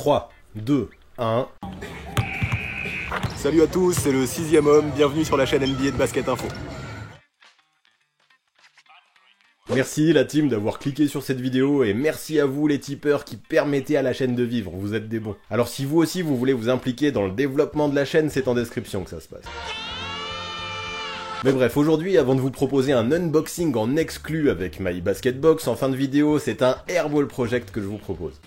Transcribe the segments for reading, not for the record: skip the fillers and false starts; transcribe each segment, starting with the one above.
3, 2, 1... Salut à tous, c'est le 6ème homme, bienvenue sur la chaîne NBA de Basket Info. Merci la team d'avoir cliqué sur cette vidéo et merci à vous les tipeurs qui permettez à la chaîne de vivre, vous êtes des bons. Alors si vous aussi vous voulez vous impliquer dans le développement de la chaîne, c'est en description que ça se passe. Mais bref, aujourd'hui, avant de vous proposer un unboxing en exclu avec My Basket Box en fin de vidéo, c'est un Airball Project que je vous propose.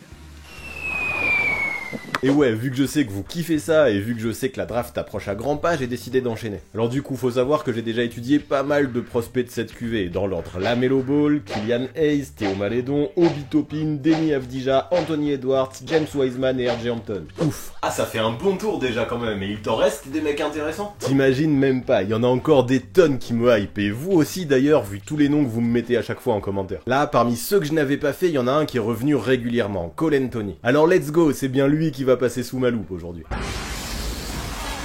Et ouais, vu que je sais que vous kiffez ça, et vu que je sais que la draft approche à grands pas, j'ai décidé d'enchaîner. Alors du coup, faut savoir que j'ai déjà étudié pas mal de prospects de cette cuvée, dans l'ordre LaMelo Ball, Killian Hayes, Théo Malédon, Obi Toppin, Deni Avdija, Anthony Edwards, James Wiseman et R.J. Hampton. Ouf. Ah, ça fait un bon tour déjà quand même, et il t'en reste des mecs intéressants? T'imagines même pas, il y en a encore des tonnes qui me hype, et vous aussi d'ailleurs, vu tous les noms que vous me mettez à chaque fois en commentaire. Là, parmi ceux que je n'avais pas fait, il y en a un qui est revenu régulièrement, Cole Anthony. Alors let's go, c'est bien lui qui va passer sous ma loupe aujourd'hui.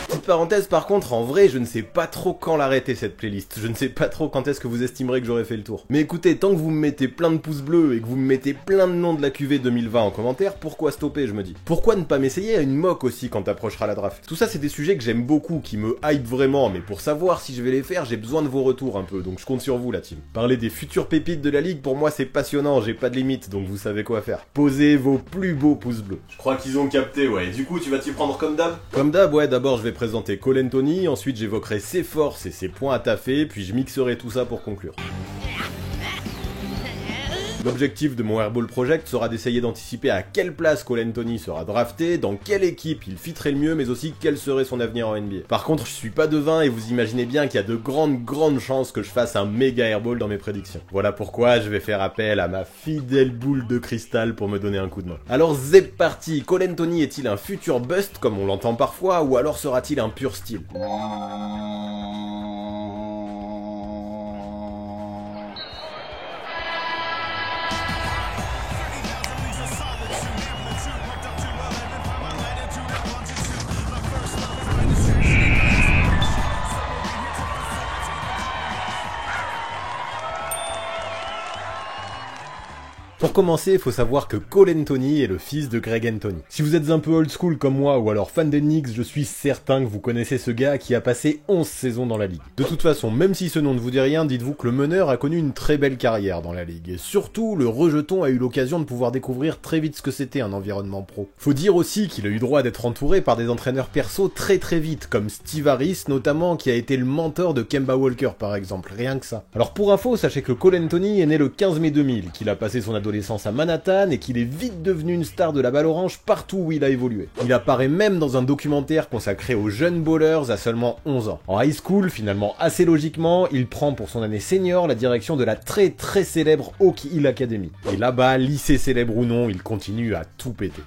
Petite parenthèse par contre, en vrai je ne sais pas trop quand l'arrêter cette playlist, je ne sais pas trop quand est-ce que vous estimerez que j'aurai fait le tour. Mais écoutez, tant que vous me mettez plein de pouces bleus et que vous me mettez plein de noms de la QV 2020 en commentaire, pourquoi stopper je me dis? Pourquoi ne pas m'essayer à une mock aussi quand approchera la draft? Tout ça c'est des sujets que j'aime beaucoup, qui me hype vraiment, mais pour savoir si je vais les faire, j'ai besoin de vos retours un peu, donc je compte sur vous la team. Parler des futures pépites de la ligue, pour moi c'est passionnant, j'ai pas de limite, donc vous savez quoi faire. Posez vos plus beaux pouces bleus. Je crois qu'ils ont capté, ouais, et du coup tu vas t'y prendre comme d'hab? Comme d'hab, ouais, d'abord je vais présenter Cole Anthony, ensuite j'évoquerai ses forces et ses points à taffer, puis je mixerai tout ça pour conclure. L'objectif de mon Airball Project sera d'essayer d'anticiper à quelle place Cole Anthony sera drafté, dans quelle équipe il fitterait le mieux, mais aussi quel serait son avenir en NBA. Par contre, je suis pas devin et vous imaginez bien qu'il y a de grandes chances que je fasse un méga Airball dans mes prédictions. Voilà pourquoi je vais faire appel à ma fidèle boule de cristal pour me donner un coup de main. Alors c'est parti, Cole Anthony est-il un futur bust comme on l'entend parfois, ou alors sera-t-il un pur style? Pour commencer, il faut savoir que Cole Anthony est le fils de Greg Anthony. Si vous êtes un peu old school comme moi, ou alors fan des Knicks, je suis certain que vous connaissez ce gars qui a passé 11 saisons dans la ligue. De toute façon, même si ce nom ne vous dit rien, dites-vous que le meneur a connu une très belle carrière dans la ligue. Et surtout, le rejeton a eu l'occasion de pouvoir découvrir très vite ce que c'était un environnement pro. Faut dire aussi qu'il a eu droit d'être entouré par des entraîneurs perso très vite, comme Steve Harris notamment, qui a été le mentor de Kemba Walker par exemple, rien que ça. Alors pour info, sachez que Cole Anthony est né le 15 mai 2000, qu'il a passé son adolescence à Manhattan et qu'il est vite devenu une star de la balle orange partout où il a évolué. Il apparaît même dans un documentaire consacré aux jeunes ballers à seulement 11 ans. En high school, finalement assez logiquement, il prend pour son année senior la direction de la très célèbre Oak Hill Academy. Et là-bas, lycée célèbre ou non, il continue à tout péter.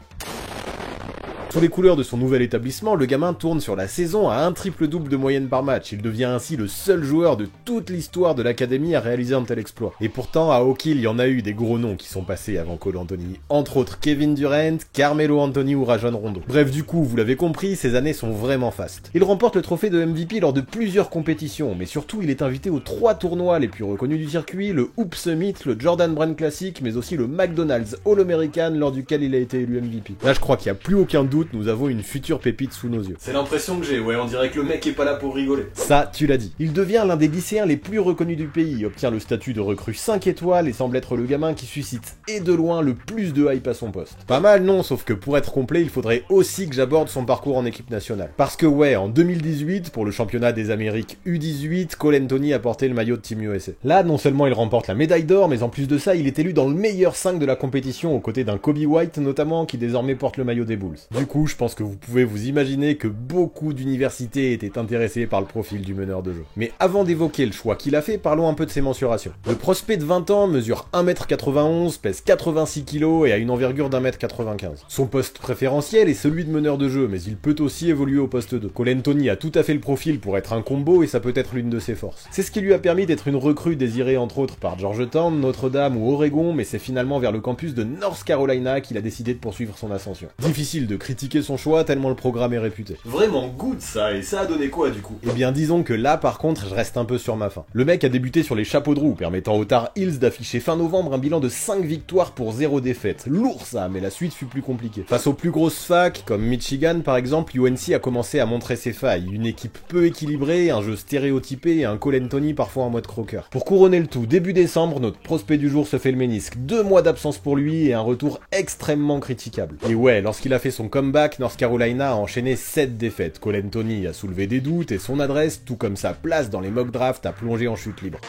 Sous les couleurs de son nouvel établissement, le gamin tourne sur la saison à un triple-double de moyenne par match. Il devient ainsi le seul joueur de toute l'histoire de l'académie à réaliser un tel exploit. Et pourtant, à Oak Hill, il y en a eu des gros noms qui sont passés avant Cole Anthony. Entre autres Kevin Durant, Carmelo Anthony ou Rajon Rondo. Bref, du coup, vous l'avez compris, ces années sont vraiment fastes. Il remporte le trophée de MVP lors de plusieurs compétitions, mais surtout, il est invité aux 3 tournois les plus reconnus du circuit, le Hoop Summit, le Jordan Brand Classic, mais aussi le McDonald's All-American lors duquel il a été élu MVP. Là, je crois qu'il n'y a plus aucun doute, nous avons une future pépite sous nos yeux. C'est l'impression que j'ai, ouais, on dirait que le mec est pas là pour rigoler. Ça, tu l'as dit. Il devient l'un des lycéens les plus reconnus du pays, obtient le statut de recrue 5 étoiles et semble être le gamin qui suscite, et de loin, le plus de hype à son poste. Pas mal, non, sauf que pour être complet, il faudrait aussi que j'aborde son parcours en équipe nationale. Parce que ouais, en 2018, pour le championnat des Amériques U18, Cole Anthony a porté le maillot de Team USA. Là, non seulement il remporte la médaille d'or, mais en plus de ça, il est élu dans le meilleur 5 de la compétition, aux côtés d'un Kobe White notamment, qui désormais porte le maillot des Bulls. Du coup, je pense que vous pouvez vous imaginer que beaucoup d'universités étaient intéressées par le profil du meneur de jeu. Mais avant d'évoquer le choix qu'il a fait, parlons un peu de ses mensurations. Le prospect de 20 ans mesure 1m91, pèse 86 kg et a une envergure d'1m95. Son poste préférentiel est celui de meneur de jeu, mais il peut aussi évoluer au poste 2. Cole Anthony a tout à fait le profil pour être un combo et ça peut être l'une de ses forces. C'est ce qui lui a permis d'être une recrue désirée entre autres par Georgetown, Notre-Dame ou Oregon, mais c'est finalement vers le campus de North Carolina qu'il a décidé de poursuivre son ascension. Difficile de critiquer critiquer son choix tellement le programme est réputé. Vraiment good ça, et ça a donné quoi du coup? Eh bien disons que là par contre je reste un peu sur ma faim. Le mec a débuté sur les chapeaux de roue, permettant aux Tar Heels d'afficher fin novembre un bilan de 5 victoires pour 0 défaite. Lourd ça, mais la suite fut plus compliquée. Face aux plus grosses facs, comme Michigan par exemple, UNC a commencé à montrer ses failles. Une équipe peu équilibrée, un jeu stéréotypé et un Cole Anthony parfois en mode croqueur. Pour couronner le tout, début décembre, notre prospect du jour se fait le ménisque. 2 mois d'absence pour lui et un retour extrêmement critiquable. Et ouais, lorsqu'il a fait son comeback, North Carolina a enchaîné 7 défaites. Cole Anthony a soulevé des doutes et son adresse, tout comme sa place dans les mock drafts, a plongé en chute libre.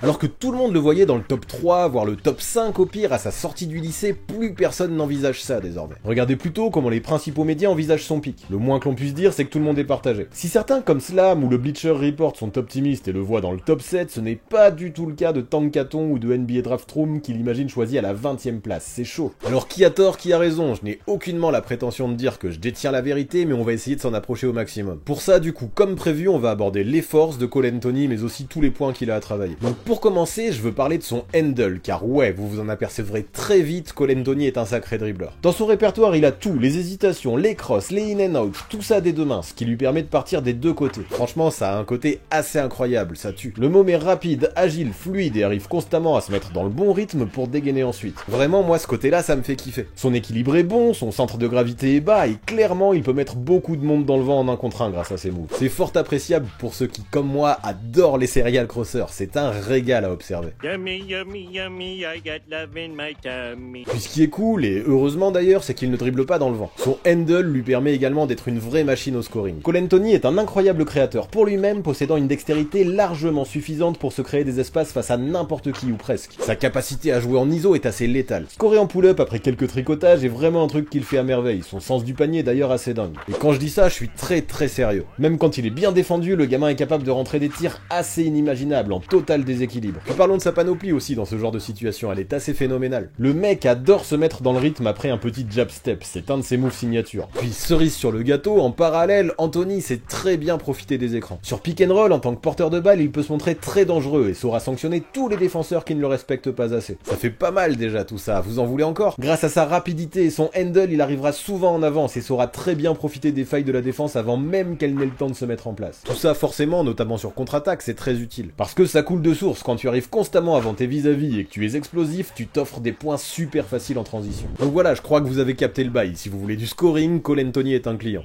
Alors que tout le monde le voyait dans le top 3, voire le top 5 au pire à sa sortie du lycée, plus personne n'envisage ça désormais. Regardez plutôt comment les principaux médias envisagent son pic. Le moins que l'on puisse dire, c'est que tout le monde est partagé. Si certains comme Slam ou le Bleacher Report sont optimistes et le voient dans le top 7, ce n'est pas du tout le cas de Tank Caton ou de NBA Draft Room qui l'imagine choisi à la 20ème place. C'est chaud. Alors qui a tort, qui a raison? Je n'ai aucunement la prétention de dire que je détiens la vérité, mais on va essayer de s'en approcher au maximum. Pour ça, du coup, comme prévu, on va aborder les forces de Cole Anthony, mais aussi tous les points qu'il a à travailler. Donc pour commencer, je veux parler de son handle, car ouais, vous vous en apercevrez très vite, Cole Anthony est un sacré dribbleur. Dans son répertoire, il a tout, les hésitations, les crosses, les in and out, tout ça des deux mains, ce qui lui permet de partir des deux côtés. Franchement, ça a un côté assez incroyable, ça tue. Le môme est rapide, agile, fluide et arrive constamment à se mettre dans le bon rythme pour dégainer ensuite. Vraiment, moi, ce côté-là, ça me fait kiffer. Son équilibre est bon, son centre de gravité est bas, et clairement, il peut mettre beaucoup de monde dans le vent en 1 contre 1 grâce à ses moves. C'est fort appréciable pour ceux qui, comme moi, adorent les serial crossers. C'est un régal à observer. Yummy, yummy, yummy, I got love in my tummy. Puis ce qui est cool, et heureusement d'ailleurs, c'est qu'il ne dribble pas dans le vent. Son handle lui permet également d'être une vraie machine au scoring. Cole Anthony est un incroyable créateur, pour lui-même possédant une dextérité largement suffisante pour se créer des espaces face à n'importe qui ou presque. Sa capacité à jouer en ISO est assez létale. Scorer en pull-up après quelques tricotages est vraiment un truc qu'il fait à merveille, son sens du panier est d'ailleurs assez dingue. Et quand je dis ça, je suis très sérieux. Même quand il est bien défendu, le gamin est capable de rentrer des tirs assez inimaginables, en total déséquilibre. Puis parlons de sa panoplie aussi dans ce genre de situation, elle est assez phénoménale. Le mec adore se mettre dans le rythme après un petit jab step, c'est un de ses moves signature. Puis cerise sur le gâteau, en parallèle, Anthony sait très bien profiter des écrans. Sur pick and roll, en tant que porteur de balle, il peut se montrer très dangereux et saura sanctionner tous les défenseurs qui ne le respectent pas assez. Ça fait pas mal déjà tout ça, vous en voulez encore? Grâce à sa rapidité et son handle, il arrivera souvent en avance et saura très bien profiter des failles de la défense avant même qu'elle n'ait le temps de se mettre en place. Tout ça forcément, notamment sur contre-attaque, c'est très utile. Parce que ça coule de source, quand tu arrives constamment avant tes vis-à-vis et que tu es explosif, tu t'offres des points super faciles en transition. Donc voilà, je crois que vous avez capté le bail. Si vous voulez du scoring, Cole Anthony est un client.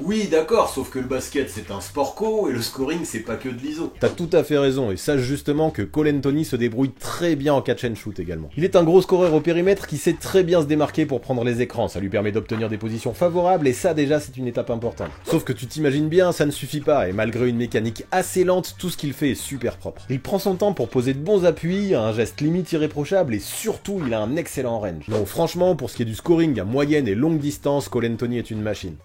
Oui, d'accord, sauf que le basket c'est un sport co et le scoring c'est pas que de l'ISO. T'as tout à fait raison, et sache justement que Cole Anthony se débrouille très bien en catch and shoot également. Il est un gros scoreur au périmètre qui sait très bien se démarquer pour prendre les écrans, ça lui permet d'obtenir des positions favorables et ça déjà c'est une étape importante. Sauf que tu t'imagines bien, ça ne suffit pas, et malgré une mécanique assez lente, tout ce qu'il fait est super propre. Il prend son temps pour poser de bons appuis, un geste limite irréprochable et surtout il a un excellent range. Donc franchement, pour ce qui est du scoring à moyenne et longue distance, Cole Anthony est une machine.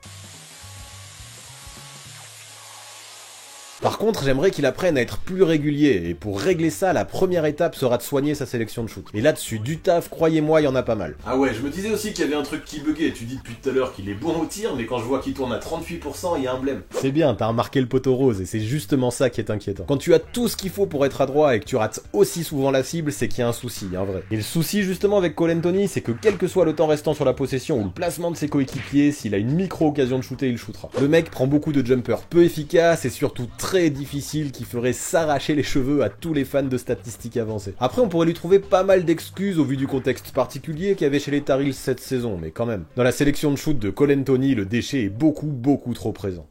Par contre, j'aimerais qu'il apprenne à être plus régulier, et pour régler ça, la première étape sera de soigner sa sélection de shoot. Et là-dessus, du taf, croyez-moi, il y en a pas mal. Ah ouais, je me disais aussi qu'il y avait un truc qui buguait. Tu dis depuis tout à l'heure qu'il est bon au tir, mais quand je vois qu'il tourne à 38%, il y a un blême. C'est bien, t'as remarqué le poteau rose, et c'est justement ça qui est inquiétant. Quand tu as tout ce qu'il faut pour être adroit et que tu rates aussi souvent la cible, c'est qu'il y a un souci, un vrai. Et le souci justement avec Cole Anthony, c'est que quel que soit le temps restant sur la possession ou le placement de ses coéquipiers, s'il a une micro-occasion de shooter, il shootera. Le mec prend beaucoup de jumpers peu efficaces et surtout très difficiles qui ferait s'arracher les cheveux à tous les fans de statistiques avancées. Après, on pourrait lui trouver pas mal d'excuses au vu du contexte particulier qu'il y avait chez les Tar Heels cette saison, mais quand même. Dans la sélection de shoot de Cole Anthony, le déchet est beaucoup trop présent.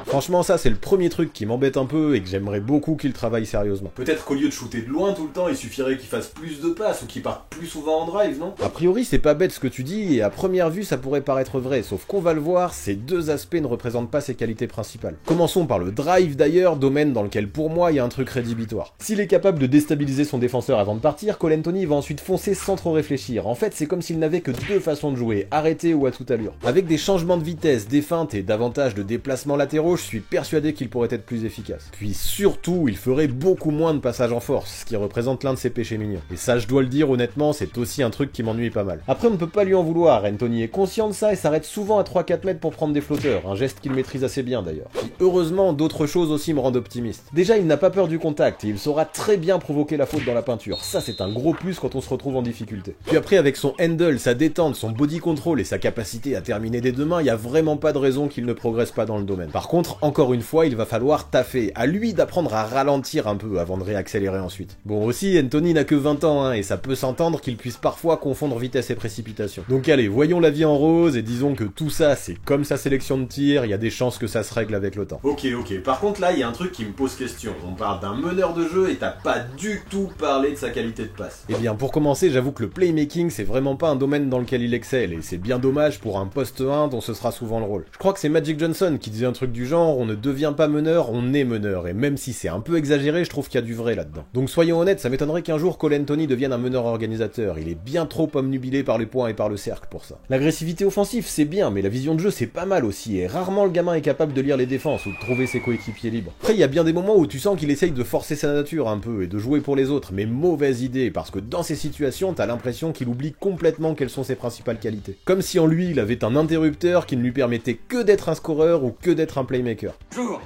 Franchement, ça c'est le premier truc qui m'embête un peu et que j'aimerais beaucoup qu'il travaille sérieusement. Peut-être qu'au lieu de shooter de loin tout le temps, il suffirait qu'il fasse plus de passes ou qu'il parte plus souvent en drive, non? A priori, c'est pas bête ce que tu dis et à première vue, ça pourrait paraître vrai, sauf qu'on va le voir, ces deux aspects ne représentent pas ses qualités principales. Commençons par le drive d'ailleurs, domaine dans lequel pour moi il y a un truc rédhibitoire. S'il est capable de déstabiliser son défenseur avant de partir, Cole Anthony va ensuite foncer sans trop réfléchir. En fait, c'est comme s'il n'avait que deux façons de jouer, arrêter ou à toute allure. Avec des changements de vitesse, des feintes et davantage de déplacements latéraux, je je suis persuadé qu'il pourrait être plus efficace. Puis surtout, il ferait beaucoup moins de passages en force, ce qui représente l'un de ses péchés mignons. Et ça, je dois le dire honnêtement, c'est aussi un truc qui m'ennuie pas mal. Après, on ne peut pas lui en vouloir, Anthony est conscient de ça et s'arrête souvent à 3-4 mètres pour prendre des flotteurs, un geste qu'il maîtrise assez bien d'ailleurs. Puis heureusement, d'autres choses aussi me rendent optimiste. Déjà, il n'a pas peur du contact et il saura très bien provoquer la faute dans la peinture. Ça, c'est un gros plus quand on se retrouve en difficulté. Puis après, avec son handle, sa détente, son body control et sa capacité à terminer des deux mains, il y a vraiment pas de raison qu'il ne progresse pas dans le domaine. Par contre, encore une fois, il va falloir taffer. À lui d'apprendre à ralentir un peu avant de réaccélérer ensuite. Bon aussi, Anthony n'a que 20 ans, et ça peut s'entendre qu'il puisse parfois confondre vitesse et précipitation. Donc allez, voyons la vie en rose et disons que tout ça, c'est comme sa sélection de tir, il y a des chances que ça se règle avec le temps. Ok, par contre là, il y a un truc qui me pose question. On parle d'un meneur de jeu et t'as pas du tout parlé de sa qualité de passe. Eh bien, pour commencer, j'avoue que le playmaking, c'est vraiment pas un domaine dans lequel il excelle, et c'est bien dommage pour un poste 1 dont ce sera souvent le rôle. Je crois que c'est Magic Johnson qui disait un truc du genre, on ne devient pas meneur, on est meneur, et même si c'est un peu exagéré, je trouve qu'il y a du vrai là-dedans. Donc soyons honnêtes, ça m'étonnerait qu'un jour Cole Anthony devienne un meneur organisateur, il est bien trop omnubilé par les points et par le cercle pour ça. L'agressivité offensive, c'est bien, mais la vision de jeu, c'est pas mal aussi, et rarement le gamin est capable de lire les défenses ou de trouver ses coéquipiers libres. Après, il y a bien des moments où tu sens qu'il essaye de forcer sa nature un peu, et de jouer pour les autres, mais mauvaise idée, parce que dans ces situations, t'as l'impression qu'il oublie complètement quelles sont ses principales qualités. Comme si en lui, il avait un interrupteur qui ne lui permettait que d'être un scoreur ou que d'être un playmaker. Jour,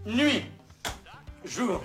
nuit, jour,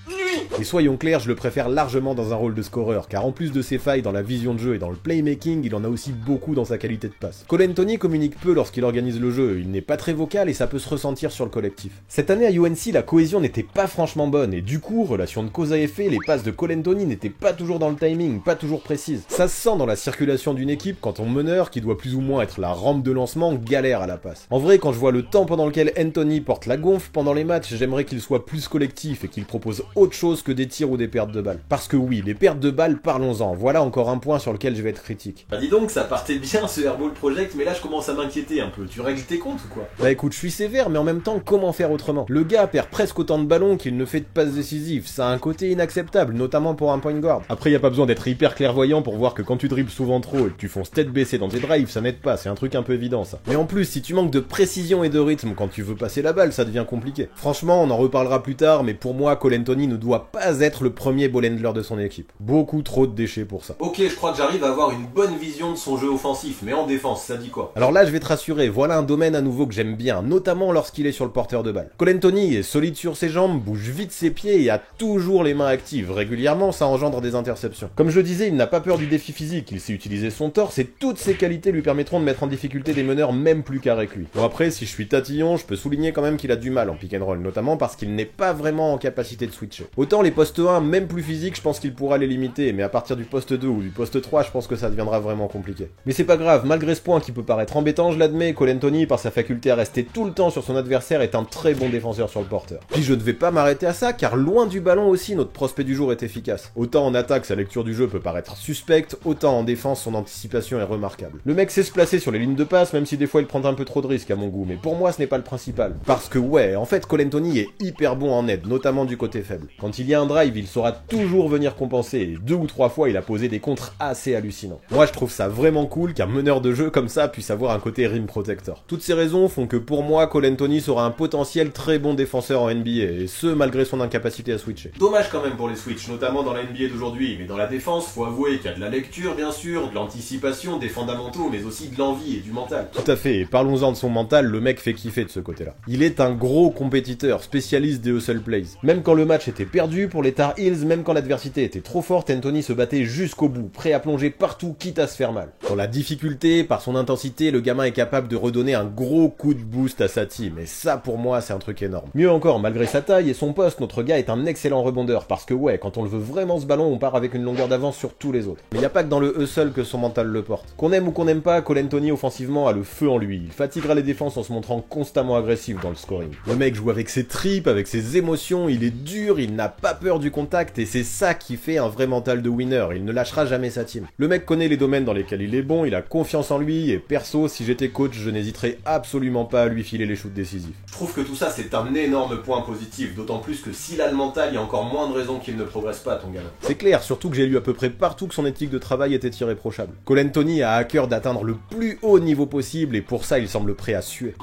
nuit. Et soyons clairs, je le préfère largement dans un rôle de scoreur, car en plus de ses failles dans la vision de jeu et dans le playmaking, il en a aussi beaucoup dans sa qualité de passe. Cole Anthony communique peu lorsqu'il organise le jeu, il n'est pas très vocal et ça peut se ressentir sur le collectif. Cette année à UNC, la cohésion n'était pas franchement bonne, et du coup, relation de cause à effet, les passes de Cole Anthony n'étaient pas toujours dans le timing, pas toujours précises. Ça se sent dans la circulation d'une équipe quand ton meneur, qui doit plus ou moins être la rampe de lancement, galère à la passe. En vrai, quand je vois le temps pendant lequel Anthony porte la gonfle pendant les matchs, j'aimerais qu'il soit plus collectif et qu'il propose autre chose que des tirs ou des pertes de balles. Parce que oui, les pertes de balles, parlons-en, voilà encore un point sur lequel je vais être critique. Bah dis donc, ça partait bien ce Airball Project, mais là je commence à m'inquiéter un peu. Tu règles tes comptes ou quoi? Bah écoute, je suis sévère, mais en même temps, comment faire autrement? Le gars perd presque autant de ballons qu'il ne fait de passes décisives, ça a un côté inacceptable, notamment pour un point guard. Après, y a pas besoin d'être hyper clairvoyant pour voir que quand tu dribbles souvent trop et que tu fonces tête baissée dans tes drives, ça n'aide pas, c'est un truc un peu évident ça. Mais en plus, si tu manques de précision et de rythme quand tu veux passer la balle, ça devient compliqué. Franchement, on en reparlera plus tard, mais pour moi, Cole Anthony ne doit pas être le premier ball handler de son équipe. Beaucoup trop de déchets pour ça. Ok, je crois que j'arrive à avoir une bonne vision de son jeu offensif, mais en défense, ça dit quoi? Alors là, je vais te rassurer, voilà un domaine à nouveau que j'aime bien, notamment lorsqu'il est sur le porteur de balle. Cole Anthony est solide sur ses jambes, bouge vite ses pieds et a toujours les mains actives. Régulièrement, ça engendre des interceptions. Comme je le disais, il n'a pas peur du défi physique, il sait utiliser son torse et toutes ses qualités lui permettront de mettre en difficulté des meneurs même plus carrés que lui. Bon après, si je suis tatillon, je peux souligner quand même qu'il a du mal en pick and roll, notamment parce qu'il n'est pas vraiment en capacité de switcher. Autant les postes 1, même plus physiques, je pense qu'il pourra les limiter, mais à partir du poste 2 ou du poste 3, je pense que ça deviendra vraiment compliqué. Mais c'est pas grave, malgré ce point qui peut paraître embêtant, je l'admets, Cole Anthony, par sa faculté à rester tout le temps sur son adversaire, est un très bon défenseur sur le porteur. Puis je ne vais pas m'arrêter à ça, car loin du ballon aussi, notre prospect du jour est efficace. Autant en attaque, sa lecture du jeu peut paraître suspecte, autant en défense, son anticipation est remarquable. Le mec sait se placer sur les lignes de passe, même si des fois il prend un peu trop de risques à mon goût, mais pour moi ce n'est pas le principal. Parce que ouais, en fait, Cole Anthony est hyper bon en aide, notamment du côté faible. Quand il y a un drive, il saura toujours venir compenser, et 2 ou 3 fois il a posé des contres assez hallucinants. Moi je trouve ça vraiment cool qu'un meneur de jeu comme ça puisse avoir un côté rim protector. Toutes ces raisons font que pour moi, Cole Anthony sera un potentiel très bon défenseur en NBA, et ce malgré son incapacité à switcher. Dommage quand même pour les switches, notamment dans la NBA d'aujourd'hui, mais dans la défense, faut avouer qu'il y a de la lecture bien sûr, de l'anticipation, des fondamentaux, mais aussi de l'envie et du mental. Tout à fait, et parlons-en de son mental, le mec fait kiffer de ce côté-là. Il est un gros compétiteur, spécialiste des hustle plays. Même quand le match était perdu pour les Tar Heels, même quand l'adversité était trop forte, Anthony se battait jusqu'au bout, prêt à plonger partout, quitte à se faire mal. Dans la difficulté, par son intensité, le gamin est capable de redonner un gros coup de boost à sa team, et ça pour moi c'est un truc énorme. Mieux encore, malgré sa taille et son poste, notre gars est un excellent rebondeur, parce que ouais, quand on le veut vraiment ce ballon, on part avec une longueur d'avance sur tous les autres. Mais y a pas que dans le hustle que son mental le porte. Qu'on aime ou qu'on n'aime pas, Cole Anthony offensivement a le feu en lui, il fatiguera les défenses en se montrant constamment agressif dans le scoring. Le mec joue avec ses tripes, avec ses émotions, il est dur, il n'a pas peur du contact, et c'est ça qui fait un vrai mental de winner, il ne lâchera jamais sa team. Le mec connaît les domaines dans lesquels il est bon, il a confiance en lui, et perso, si j'étais coach, je n'hésiterais absolument pas à lui filer les shoots décisifs. Je trouve que tout ça c'est un énorme point positif, d'autant plus que s'il a le mental, il y a encore moins de raisons qu'il ne progresse pas, ton gamin. C'est clair, surtout que j'ai lu à peu près partout que son éthique de travail était irréprochable. Cole Anthony a à cœur d'atteindre le plus haut niveau possible, et pour ça il semble prêt à suer.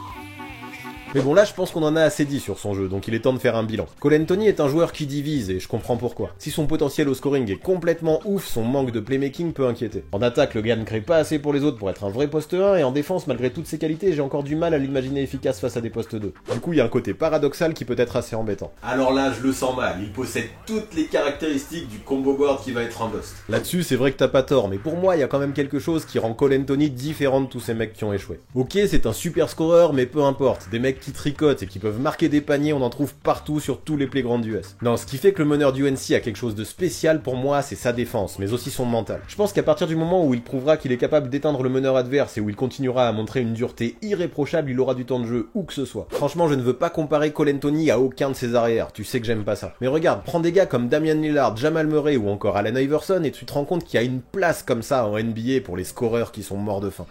Mais bon là je pense qu'on en a assez dit sur son jeu, donc il est temps de faire un bilan. Cole Anthony est un joueur qui divise et je comprends pourquoi. Si son potentiel au scoring est complètement ouf, son manque de playmaking peut inquiéter. En attaque, le gars ne crée pas assez pour les autres pour être un vrai poste 1, et en défense, malgré toutes ses qualités, j'ai encore du mal à l'imaginer efficace face à des postes 2. Du coup, il y a un côté paradoxal qui peut être assez embêtant. Alors là, je le sens mal, il possède toutes les caractéristiques du combo board qui va être un bust. Là-dessus, c'est vrai que t'as pas tort, mais pour moi, il y a quand même quelque chose qui rend Cole Anthony différent de tous ces mecs qui ont échoué. Ok, c'est un super scoreur, mais peu importe, des mecs qui tricotent et qui peuvent marquer des paniers, on en trouve partout sur tous les playgrounds US. Non, ce qui fait que le meneur du UNC a quelque chose de spécial pour moi, c'est sa défense, mais aussi son mental. Je pense qu'à partir du moment où il prouvera qu'il est capable d'éteindre le meneur adverse et où il continuera à montrer une dureté irréprochable, il aura du temps de jeu où que ce soit. Franchement, je ne veux pas comparer Cole Anthony à aucun de ses arrières, tu sais que j'aime pas ça. Mais regarde, prends des gars comme Damian Lillard, Jamal Murray ou encore Allen Iverson et tu te rends compte qu'il y a une place comme ça en NBA pour les scoreurs qui sont morts de faim.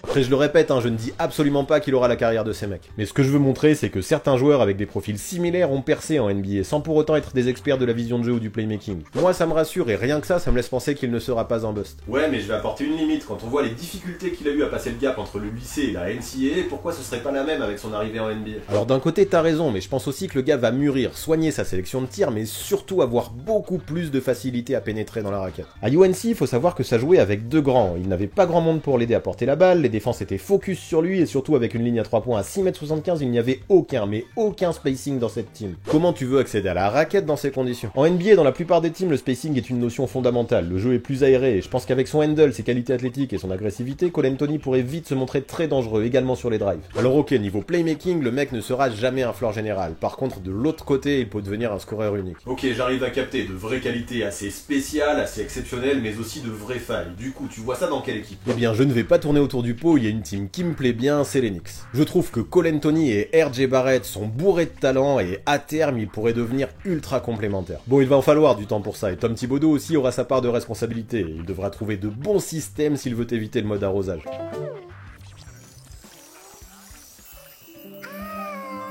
Après je le répète, je ne dis absolument pas qu'il aura la carrière de ces mecs. Mais ce que je veux montrer, c'est que certains joueurs avec des profils similaires ont percé en NBA sans pour autant être des experts de la vision de jeu ou du playmaking. Moi ça me rassure et rien que ça me laisse penser qu'il ne sera pas un bust. Ouais, mais je vais apporter une limite. Quand on voit les difficultés qu'il a eu à passer le gap entre le lycée et la NCAA, pourquoi ce serait pas la même avec son arrivée en NBA? Alors d'un côté t'as raison, mais je pense aussi que le gars va mûrir, soigner sa sélection de tir, mais surtout avoir beaucoup plus de facilité à pénétrer dans la raquette. À UNC, il faut savoir que ça jouait avec deux grands. Il n'avait pas grand monde pour l'aider à porter la balle, les défenses étaient focus sur lui et surtout avec une ligne à 3 points à 6m75, il n'y avait aucun spacing dans cette team. Comment tu veux accéder à la raquette dans ces conditions? En NBA, dans la plupart des teams, le spacing est une notion fondamentale. Le jeu est plus aéré et je pense qu'avec son handle, ses qualités athlétiques et son agressivité, Cole Anthony pourrait vite se montrer très dangereux, également sur les drives. Alors ok, niveau playmaking, le mec ne sera jamais un floor général. Par contre, de l'autre côté, il peut devenir un scoreur unique. Ok, j'arrive à capter de vraies qualités assez spéciales, assez exceptionnelles, mais aussi de vraies failles. Du coup, tu vois ça dans quelle équipe? Eh bien, je ne vais pas tourner autour du pot, il y a une team qui me plaît bien, c'est les Knicks. Je trouve que Cole Anthony et RJ Barrett sont bourrés de talent et à terme, ils pourraient devenir ultra complémentaires. Bon, il va en falloir du temps pour ça et Tom Thibodeau aussi aura sa part de responsabilité. Il devra trouver de bons systèmes s'il veut éviter le mode arrosage.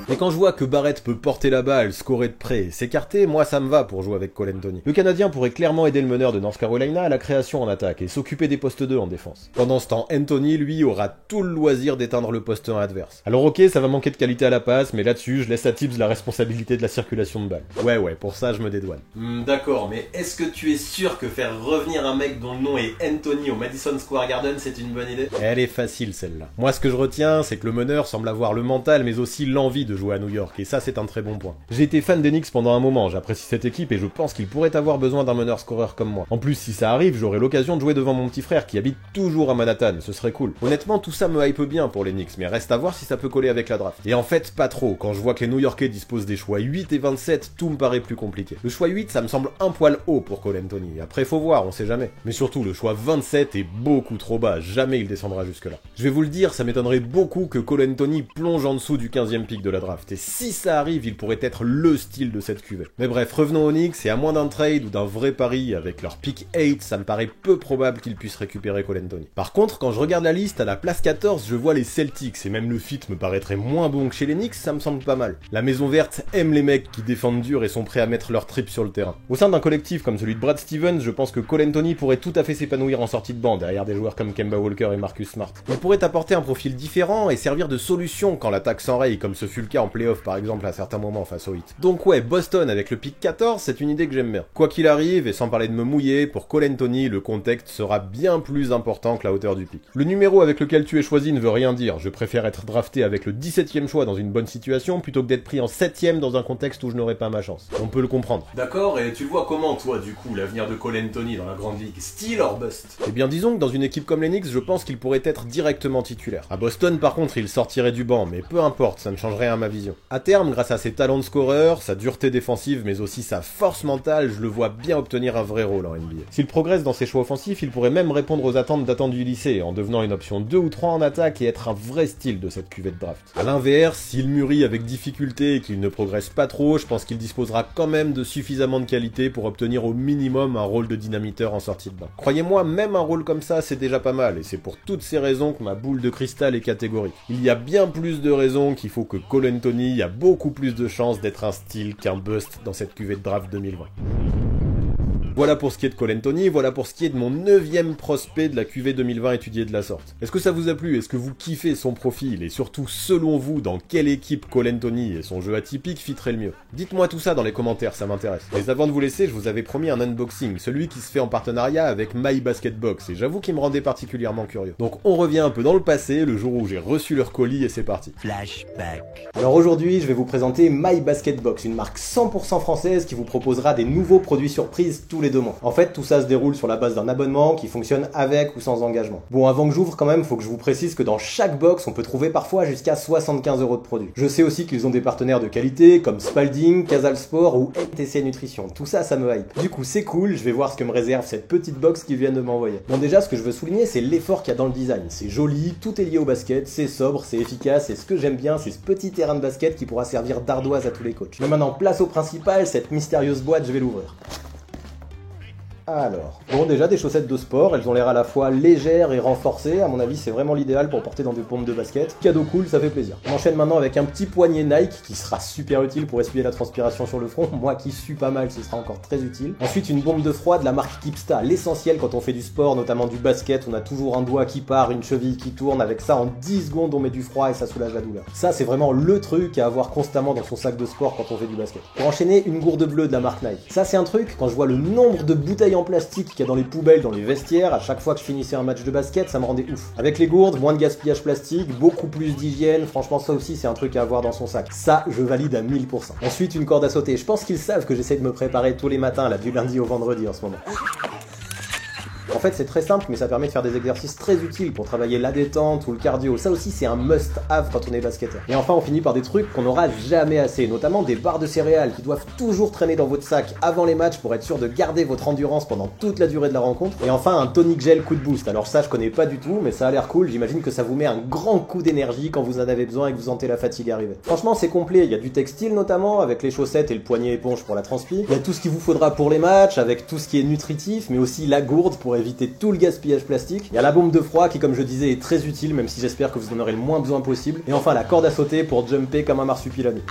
Mais quand je vois que Barrett peut porter la balle, scorer de près et s'écarter, moi ça me va pour jouer avec Cole Anthony. Le Canadien pourrait clairement aider le meneur de North Carolina à la création en attaque et s'occuper des postes 2 en défense. Pendant ce temps, Anthony, lui, aura tout le loisir d'éteindre le poste 1 adverse. Alors ok, ça va manquer de qualité à la passe, mais là-dessus, je laisse à Tibbs la responsabilité de la circulation de balles. Ouais, pour ça, je me dédouane. D'accord, mais est-ce que tu es sûr que faire revenir un mec dont le nom est Anthony au Madison Square Garden, c'est une bonne idée? Elle est facile, celle-là. Moi, ce que je retiens, c'est que le meneur semble avoir le mental, mais aussi l'envie de jouer à New York, et ça c'est un très bon point. J'ai été fan des Knicks pendant un moment, j'apprécie cette équipe et je pense qu'il pourrait avoir besoin d'un meneur scoreur comme moi. En plus, si ça arrive, j'aurai l'occasion de jouer devant mon petit frère qui habite toujours à Manhattan, ce serait cool. Honnêtement, tout ça me hype bien pour les Knicks, mais reste à voir si ça peut coller avec la draft. Et en fait, pas trop, quand je vois que les New-Yorkais disposent des choix 8 et 27, tout me paraît plus compliqué. Le choix 8, ça me semble un poil haut pour Cole Anthony, après faut voir, on sait jamais. Mais surtout, le choix 27 est beaucoup trop bas, jamais il descendra jusque là. Je vais vous le dire, ça m'étonnerait beaucoup que Cole Anthony plonge en dessous du 15e pick de la draft, et si ça arrive, il pourrait être le style de cette cuvée. Mais bref, revenons aux Knicks, et à moins d'un trade ou d'un vrai pari avec leur pick 8, ça me paraît peu probable qu'ils puissent récupérer Cole Anthony. Par contre, quand je regarde la liste, à la place 14, je vois les Celtics, et même le fit me paraîtrait moins bon que chez les Knicks, ça me semble pas mal. La maison verte aime les mecs qui défendent dur et sont prêts à mettre leur trip sur le terrain. Au sein d'un collectif comme celui de Brad Stevens, je pense que Cole Anthony pourrait tout à fait s'épanouir en sortie de banc, derrière des joueurs comme Kemba Walker et Marcus Smart. Il pourrait apporter un profil différent et servir de solution quand l'attaque s'enraye, comme ce fut le cas en playoff par exemple à certains moments face au Heat. Donc ouais, Boston avec le pick 14, c'est une idée que j'aime bien. Quoi qu'il arrive, et sans parler de me mouiller, pour Cole Anthony, le contexte sera bien plus important que la hauteur du pick. Le numéro avec lequel tu es choisi ne veut rien dire, je préfère être drafté avec le 17e choix dans une bonne situation plutôt que d'être pris en 7e dans un contexte où je n'aurais pas ma chance. On peut le comprendre. D'accord, et tu le vois comment toi du coup, l'avenir de Cole Anthony dans la grande ligue? Steal or bust? Eh bien disons que dans une équipe comme les Knicks, je pense qu'il pourrait être directement titulaire. À Boston par contre, il sortirait du banc, mais peu importe, ça ne change rien à ma vision. À terme, grâce à ses talents de scoreur, sa dureté défensive, mais aussi sa force mentale, je le vois bien obtenir un vrai rôle en NBA. S'il progresse dans ses choix offensifs, il pourrait même répondre aux attentes datant du lycée, en devenant une option 2 ou 3 en attaque et être un vrai style de cette cuvée de draft. A l'inverse, s'il mûrit avec difficulté et qu'il ne progresse pas trop, je pense qu'il disposera quand même de suffisamment de qualité pour obtenir au minimum un rôle de dynamiteur en sortie de banc. Croyez-moi, même un rôle comme ça, c'est déjà pas mal, et c'est pour toutes ces raisons que ma boule de cristal est catégorique. Il y a bien plus de raisons qu'il faut que Cole Anthony a beaucoup plus de chances d'être un style qu'un bust dans cette cuvée de draft 2020. Voilà pour ce qui est de Cole Anthony, voilà pour ce qui est de mon 9e prospect de la QV 2020 étudié de la sorte. Est-ce que ça vous a plu? Est-ce que vous kiffez son profil? Et surtout, selon vous, dans quelle équipe Cole Anthony et son jeu atypique fiteraient le mieux? Dites-moi tout ça dans les commentaires, ça m'intéresse. Mais avant de vous laisser, je vous avais promis un unboxing, celui qui se fait en partenariat avec MyBasketBox, et j'avoue qu'il me rendait particulièrement curieux. Donc on revient un peu dans le passé, le jour où j'ai reçu leur colis, et c'est parti. Flashback. Alors aujourd'hui, je vais vous présenter MyBasketBox, une marque 100% française qui vous proposera des nouveaux produits surprises tous les 2 mois. En fait, tout ça se déroule sur la base d'un abonnement qui fonctionne avec ou sans engagement. Bon, avant que j'ouvre quand même, faut que je vous précise que dans chaque box, on peut trouver parfois jusqu'à 75 € de produits. Je sais aussi qu'ils ont des partenaires de qualité comme Spalding, Casal Sport ou NTC Nutrition. Tout ça, ça me hype. Du coup, c'est cool, je vais voir ce que me réserve cette petite box qu'ils viennent de m'envoyer. Bon, déjà, ce que je veux souligner, c'est l'effort qu'il y a dans le design. C'est joli, tout est lié au basket, c'est sobre, c'est efficace, et ce que j'aime bien, c'est ce petit terrain de basket qui pourra servir d'ardoise à tous les coachs. Mais maintenant, place au principal, cette mystérieuse boîte, je vais l'ouvrir. Alors, bon, déjà des chaussettes de sport, elles ont l'air à la fois légères et renforcées, à mon avis c'est vraiment l'idéal pour porter dans des pompes de basket. Cadeau cool, ça fait plaisir. On enchaîne maintenant avec un petit poignet Nike qui sera super utile pour essuyer la transpiration sur le front, moi qui sue pas mal, ce sera encore très utile. Ensuite une bombe de froid de la marque Kipsta, l'essentiel quand on fait du sport, notamment du basket, on a toujours un doigt qui part, une cheville qui tourne, avec ça en 10 secondes on met du froid et ça soulage la douleur. Ça c'est vraiment le truc à avoir constamment dans son sac de sport quand on fait du basket. Pour enchaîner, une gourde bleue de la marque Nike. Ça c'est un truc, quand je vois le nombre de bouteilles en plastique qu'il y a dans les poubelles, dans les vestiaires, à chaque fois que je finissais un match de basket, ça me rendait ouf. Avec les gourdes, moins de gaspillage plastique, beaucoup plus d'hygiène, franchement ça aussi c'est un truc à avoir dans son sac. Ça, je valide à 1000%. Ensuite, une corde à sauter. Je pense qu'ils savent que j'essaie de me préparer tous les matins, là, du lundi au vendredi en ce moment. En fait, c'est très simple, mais ça permet de faire des exercices très utiles pour travailler la détente ou le cardio. Ça aussi, c'est un must-have quand on est basketteur. Et enfin, on finit par des trucs qu'on n'aura jamais assez, notamment des barres de céréales qui doivent toujours traîner dans votre sac avant les matchs pour être sûr de garder votre endurance pendant toute la durée de la rencontre. Et enfin, un tonic gel coup de boost. Alors ça, je connais pas du tout, mais ça a l'air cool. J'imagine que ça vous met un grand coup d'énergie quand vous en avez besoin et que vous sentez la fatigue arriver. Franchement, c'est complet. Il y a du textile notamment, avec les chaussettes et le poignet éponge pour la transpi. Il y a tout ce qu'il vous faudra pour les matchs, avec tout ce qui est nutritif, mais aussi la gourde pour éviter tout le gaspillage plastique. Il y a la bombe de froid qui, comme je disais, est très utile, même si j'espère que vous en aurez le moins besoin possible. Et enfin la corde à sauter pour jumper comme un marsupilami.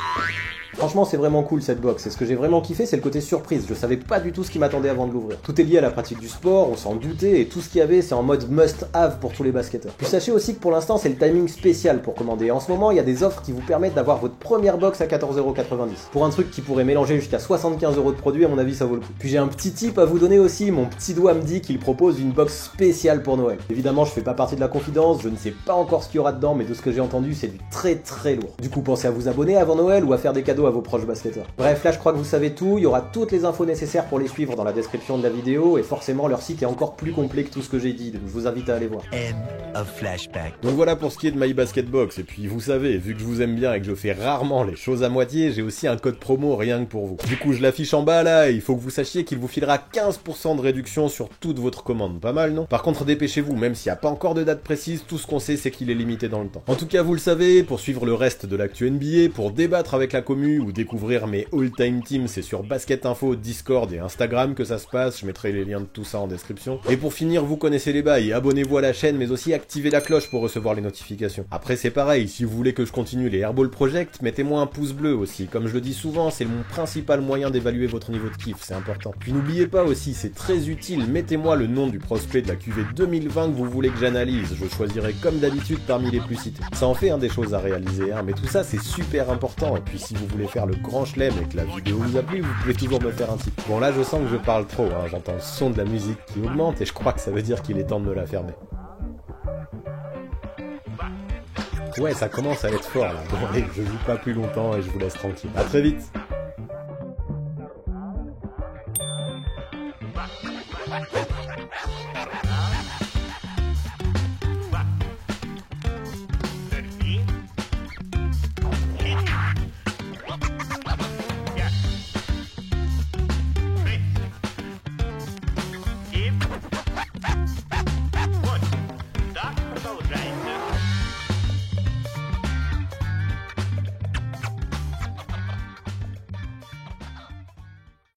Franchement, c'est vraiment cool cette box, et ce que j'ai vraiment kiffé, c'est le côté surprise. Je savais pas du tout ce qui m'attendait avant de l'ouvrir. Tout est lié à la pratique du sport, on s'en doutait, et tout ce qu'il y avait, c'est en mode must-have pour tous les basketteurs. Puis sachez aussi que pour l'instant, c'est le timing spécial pour commander. En ce moment, il y a des offres qui vous permettent d'avoir votre première box à 14,90 €. Pour un truc qui pourrait mélanger jusqu'à 75 € de produits, à mon avis, ça vaut le coup. Puis j'ai un petit tip à vous donner aussi, mon petit doigt me dit qu'il propose une box spéciale pour Noël. Évidemment, je fais pas partie de la confidence, je ne sais pas encore ce qu'il y aura dedans, mais de ce que j'ai entendu, c'est du très très lourd. Du coup, pensez à vous abonner avant Noël ou à faire des cadeaux à vos proches basketteurs. Bref, là je crois que vous savez tout, il y aura toutes les infos nécessaires pour les suivre dans la description de la vidéo, et forcément leur site est encore plus complet que tout ce que j'ai dit, donc je vous invite à aller voir. End of flashback. Donc voilà pour ce qui est de MyBasketBox, et puis vous savez, vu que je vous aime bien et que je fais rarement les choses à moitié, j'ai aussi un code promo rien que pour vous. Du coup je l'affiche en bas là, et il faut que vous sachiez qu'il vous filera 15% de réduction sur toute votre commande, pas mal non? Par contre dépêchez-vous, même s'il n'y a pas encore de date précise, tout ce qu'on sait c'est qu'il est limité dans le temps. En tout cas vous le savez, pour suivre le reste de l'actu NBA, pour débattre avec la commu ou découvrir mes all-time teams, c'est sur Basket Info, Discord et Instagram que ça se passe, je mettrai les liens de tout ça en description. Et pour finir, vous connaissez les bails, abonnez-vous à la chaîne, mais aussi activez la cloche pour recevoir les notifications. Après c'est pareil, si vous voulez que je continue les Airball Project, mettez-moi un pouce bleu aussi, comme je le dis souvent, c'est mon principal moyen d'évaluer votre niveau de kiff, c'est important. Puis n'oubliez pas aussi, c'est très utile, mettez-moi le nom du prospect de la QV 2020 que vous voulez que j'analyse, je choisirai comme d'habitude parmi les plus cités. Ça en fait des choses à réaliser, mais tout ça c'est super important, et puis si vous voulez faire le grand chelem et que la vidéo vous a plu, vous pouvez toujours me faire un tip. Bon là je sens que je parle trop, j'entends le son de la musique qui augmente et je crois que ça veut dire qu'il est temps de me la fermer. Ouais, ça commence à être fort là. Bon allez, je joue pas plus longtemps et je vous laisse tranquille. À très vite.